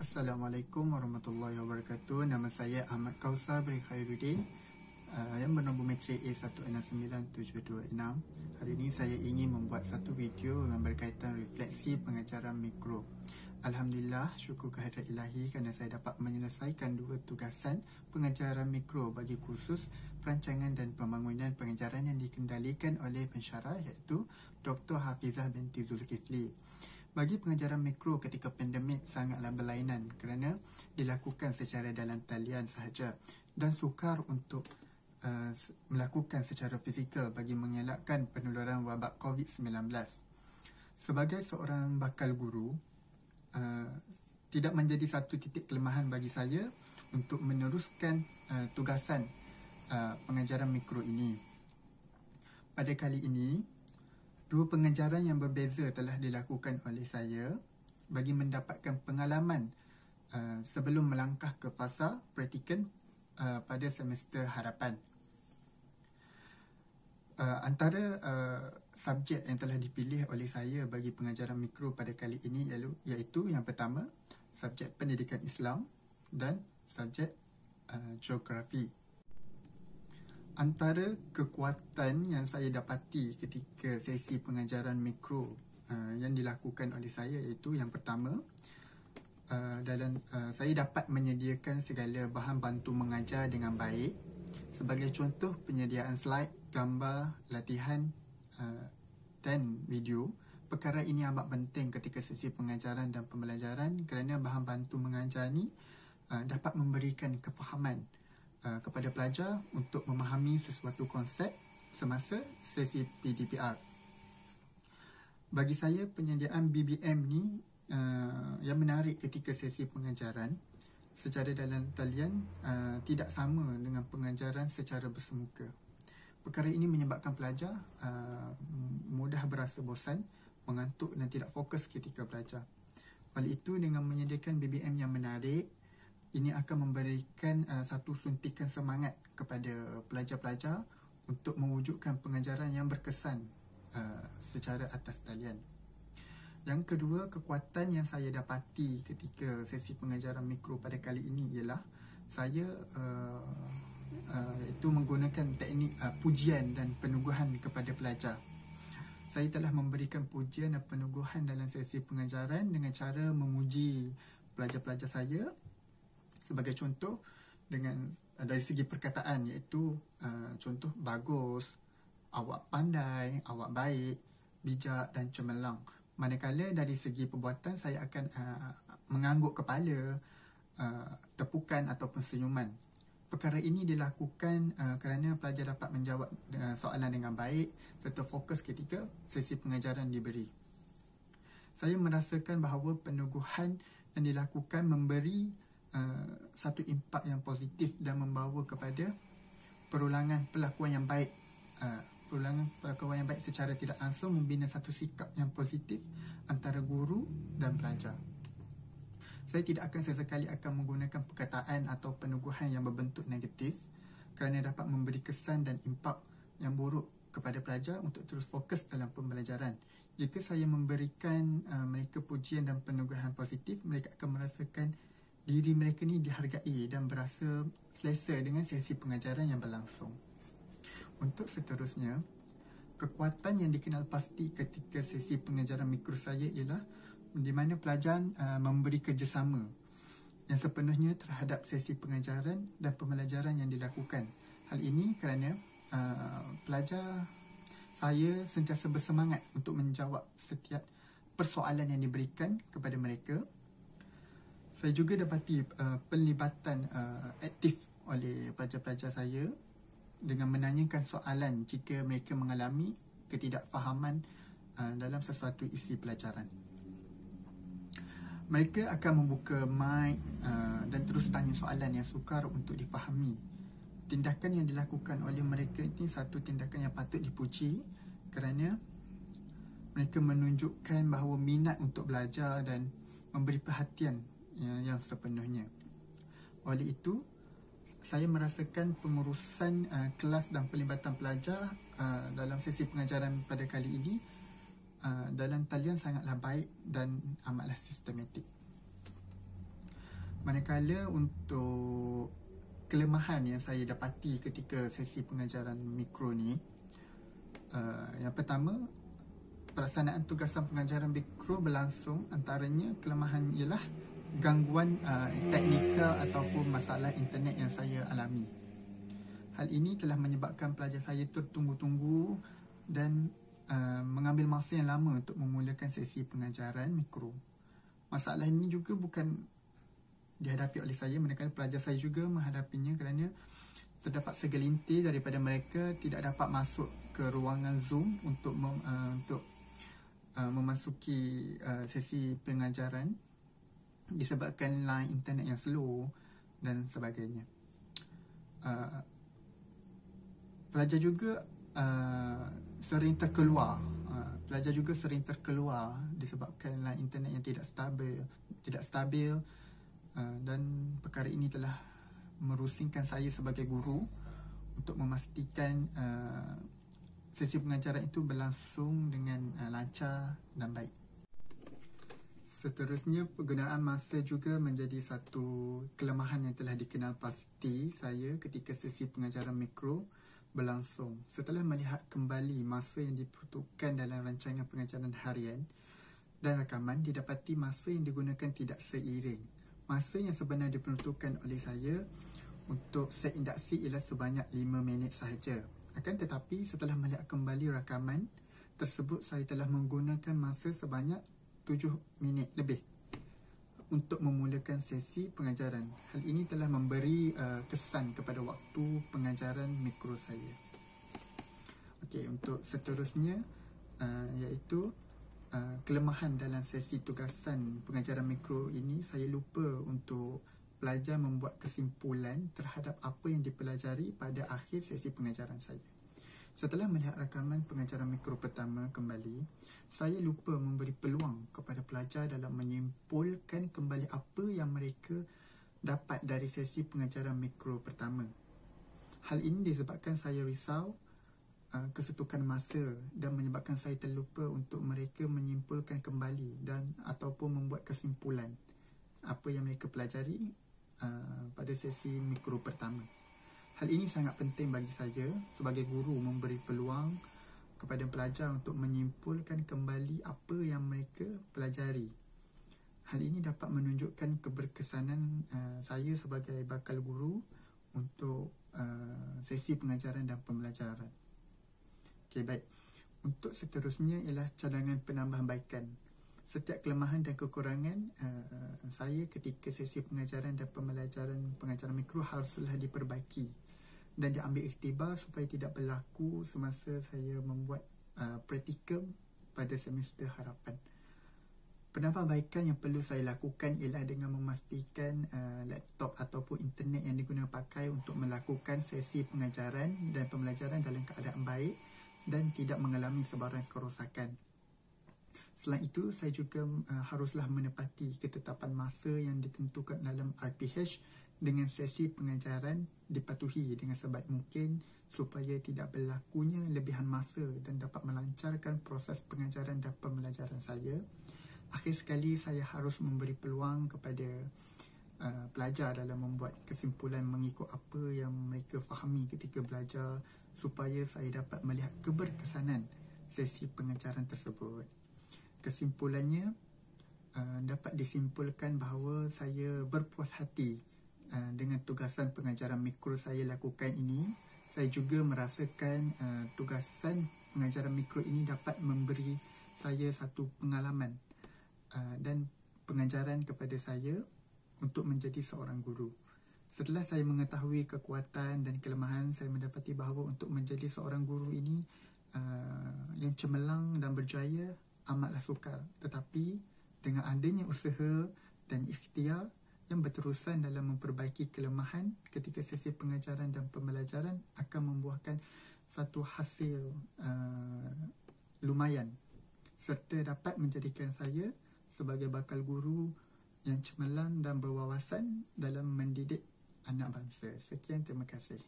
Assalamualaikum warahmatullahi wabarakatuh. Nama saya Ahmad Kausar bin Khairuddin yang bernombor matrik A169726. Hari ini saya ingin membuat satu video yang berkaitan refleksi pengajaran mikro. Alhamdulillah, syukur kehadirat ilahi kerana saya dapat menyelesaikan dua tugasan pengajaran mikro bagi kursus perancangan dan pembangunan pengajaran yang dikendalikan oleh pensyarah iaitu Dr. Hafizah binti Zulkifli. Bagi pengajaran mikro ketika pandemik sangatlah berlainan kerana dilakukan secara dalam talian sahaja dan sukar untuk melakukan secara fizikal bagi mengelakkan penularan wabak COVID-19. Sebagai seorang bakal guru, tidak menjadi satu titik kelemahan bagi saya untuk meneruskan tugasan pengajaran mikro ini. Pada kali ini, dua pengajaran yang berbeza telah dilakukan oleh saya bagi mendapatkan pengalaman sebelum melangkah ke fasa praktikum pada semester harapan. Antara subjek yang telah dipilih oleh saya bagi pengajaran mikro pada kali ini iaitu yang pertama, subjek pendidikan Islam dan subjek geografi. Antara kekuatan yang saya dapati ketika sesi pengajaran mikro yang dilakukan oleh saya iaitu yang pertama, saya dapat menyediakan segala bahan bantu mengajar dengan baik. Sebagai contoh, penyediaan slide, gambar, latihan dan video. Perkara ini amat penting ketika sesi pengajaran dan pembelajaran kerana bahan bantu mengajar ni dapat memberikan kefahaman kepada pelajar untuk memahami sesuatu konsep semasa sesi PDPR. Bagi saya, penyediaan BBM ni yang menarik ketika sesi pengajaran secara dalam talian tidak sama dengan pengajaran secara bersemuka. Perkara ini menyebabkan pelajar mudah berasa bosan, mengantuk dan tidak fokus ketika belajar. Oleh itu, dengan menyediakan BBM yang menarik, ini akan memberikan satu suntikan semangat kepada pelajar-pelajar untuk mewujudkan pengajaran yang berkesan secara atas talian. Yang kedua, kekuatan yang saya dapati ketika sesi pengajaran mikro pada kali ini ialah saya itu menggunakan teknik pujian dan peneguhan kepada pelajar. Saya telah memberikan pujian dan peneguhan dalam sesi pengajaran dengan cara memuji pelajar-pelajar saya. Sebagai contoh, dari segi perkataan iaitu contoh bagus, awak pandai, awak baik, bijak dan cemerlang. Manakala dari segi perbuatan saya akan mengangguk kepala, tepukan ataupun senyuman. Perkara ini dilakukan kerana pelajar dapat menjawab soalan dengan baik serta fokus ketika sesi pengajaran diberi. Saya merasakan bahawa peneguhan yang dilakukan memberi satu impak yang positif dan membawa kepada perulangan pelakuan yang baik. Perulangan pelakuan yang baik secara tidak langsung membina satu sikap yang positif antara guru dan pelajar. Saya tidak akan sesekali menggunakan perkataan atau peneguhan yang berbentuk negatif kerana dapat memberi kesan dan impak yang buruk kepada pelajar untuk terus fokus dalam pembelajaran. Jika saya memberikan mereka pujian dan peneguhan positif, mereka akan merasakan diri mereka ni dihargai dan berasa selesa dengan sesi pengajaran yang berlangsung. Untuk seterusnya, kekuatan yang dikenal pasti ketika sesi pengajaran mikro saya ialah di mana pelajar memberi kerjasama yang sepenuhnya terhadap sesi pengajaran dan pembelajaran yang dilakukan. Hal ini kerana pelajar saya sentiasa bersemangat untuk menjawab setiap persoalan yang diberikan kepada mereka. Saya juga dapati pelibatan aktif oleh pelajar-pelajar saya dengan menanyakan soalan jika mereka mengalami ketidakfahaman dalam sesuatu isi pelajaran. Mereka akan membuka mic dan terus tanya soalan yang sukar untuk difahami. Tindakan yang dilakukan oleh mereka ini satu tindakan yang patut dipuji kerana mereka menunjukkan bahawa minat untuk belajar dan memberi perhatian yang sepenuhnya. Oleh itu, saya merasakan pengurusan kelas dan pelibatan pelajar dalam sesi pengajaran pada kali ini dalam talian sangatlah baik dan amatlah sistematik. Manakala untuk kelemahan yang saya dapati ketika sesi pengajaran mikro ni, yang pertama, pelaksanaan tugasan pengajaran mikro berlangsung, antaranya kelemahan ialah gangguan teknikal ataupun masalah internet yang saya alami. Hal ini telah menyebabkan pelajar saya tertunggu-tunggu dan mengambil masa yang lama untuk memulakan sesi pengajaran mikro. Masalah ini juga bukan dihadapi oleh saya, manakala pelajar saya juga menghadapinya kerana terdapat segelintir daripada mereka tidak dapat masuk ke ruangan Zoom untuk memasuki sesi pengajaran disebabkan line internet yang slow dan sebagainya. Pelajar juga sering terkeluar. Pelajar juga sering terkeluar disebabkan line internet yang tidak stabil, dan perkara ini telah merusingkan saya sebagai guru untuk memastikan sesi pengajaran itu berlangsung dengan lancar dan baik. Seterusnya, penggunaan masa juga menjadi satu kelemahan yang telah dikenal pasti saya ketika sesi pengajaran mikro berlangsung. Setelah melihat kembali masa yang diperuntukkan dalam rancangan pengajaran harian dan rakaman, didapati masa yang digunakan tidak seiring. Masa yang sebenarnya diperuntukkan oleh saya untuk set induksi ialah sebanyak 5 minit sahaja. Akan tetapi, setelah melihat kembali rakaman tersebut, saya telah menggunakan masa sebanyak 7 minit lebih untuk memulakan sesi pengajaran. Hal ini telah memberi kesan kepada waktu pengajaran mikro saya. Okey, untuk seterusnya iaitu kelemahan dalam sesi tugasan pengajaran mikro ini, saya lupa untuk pelajar membuat kesimpulan terhadap apa yang dipelajari pada akhir sesi pengajaran saya. Setelah melihat rakaman pengajaran mikro pertama kembali, saya lupa memberi peluang kepada pelajar dalam menyimpulkan kembali apa yang mereka dapat dari sesi pengajaran mikro pertama. Hal ini disebabkan saya risau kesetukan masa dan menyebabkan saya terlupa untuk mereka menyimpulkan kembali dan ataupun membuat kesimpulan apa yang mereka pelajari pada sesi mikro pertama. Hal ini sangat penting bagi saya sebagai guru, memberi peluang kepada pelajar untuk menyimpulkan kembali apa yang mereka pelajari. Hal ini dapat menunjukkan keberkesanan saya sebagai bakal guru untuk sesi pengajaran dan pembelajaran. Okey, baik. Untuk seterusnya ialah cadangan penambahbaikan. Setiap kelemahan dan kekurangan saya ketika sesi pengajaran dan pengajaran mikro haruslah diperbaiki dan diambil iktibar supaya tidak berlaku semasa saya membuat praktikum pada semester harapan. Penambahbaikan yang perlu saya lakukan ialah dengan memastikan laptop ataupun internet yang digunakan pakai untuk melakukan sesi pengajaran dan pembelajaran dalam keadaan baik dan tidak mengalami sebarang kerosakan. Selain itu, saya juga haruslah menepati ketetapan masa yang ditentukan dalam RPH dengan sesi pengajaran dipatuhi dengan sebaik mungkin supaya tidak berlakunya lebihan masa dan dapat melancarkan proses pengajaran dan pembelajaran saya. Akhir sekali, saya harus memberi peluang kepada pelajar dalam membuat kesimpulan mengikut apa yang mereka fahami ketika belajar supaya saya dapat melihat keberkesanan sesi pengajaran tersebut. Kesimpulannya, dapat disimpulkan bahawa saya berpuas hati dengan tugasan pengajaran mikro saya lakukan ini. Saya juga merasakan tugasan pengajaran mikro ini dapat memberi saya satu pengalaman dan pengajaran kepada saya untuk menjadi seorang guru. Setelah saya mengetahui kekuatan dan kelemahan, saya mendapati bahawa untuk menjadi seorang guru ini yang cemerlang dan berjaya amatlah sukar. Tetapi dengan adanya usaha dan ikhtiar yang berterusan dalam memperbaiki kelemahan ketika sesi pengajaran dan pembelajaran akan membuahkan satu hasil lumayan serta dapat menjadikan saya sebagai bakal guru yang cemerlang dan berwawasan dalam mendidik anak bangsa. Sekian, terima kasih.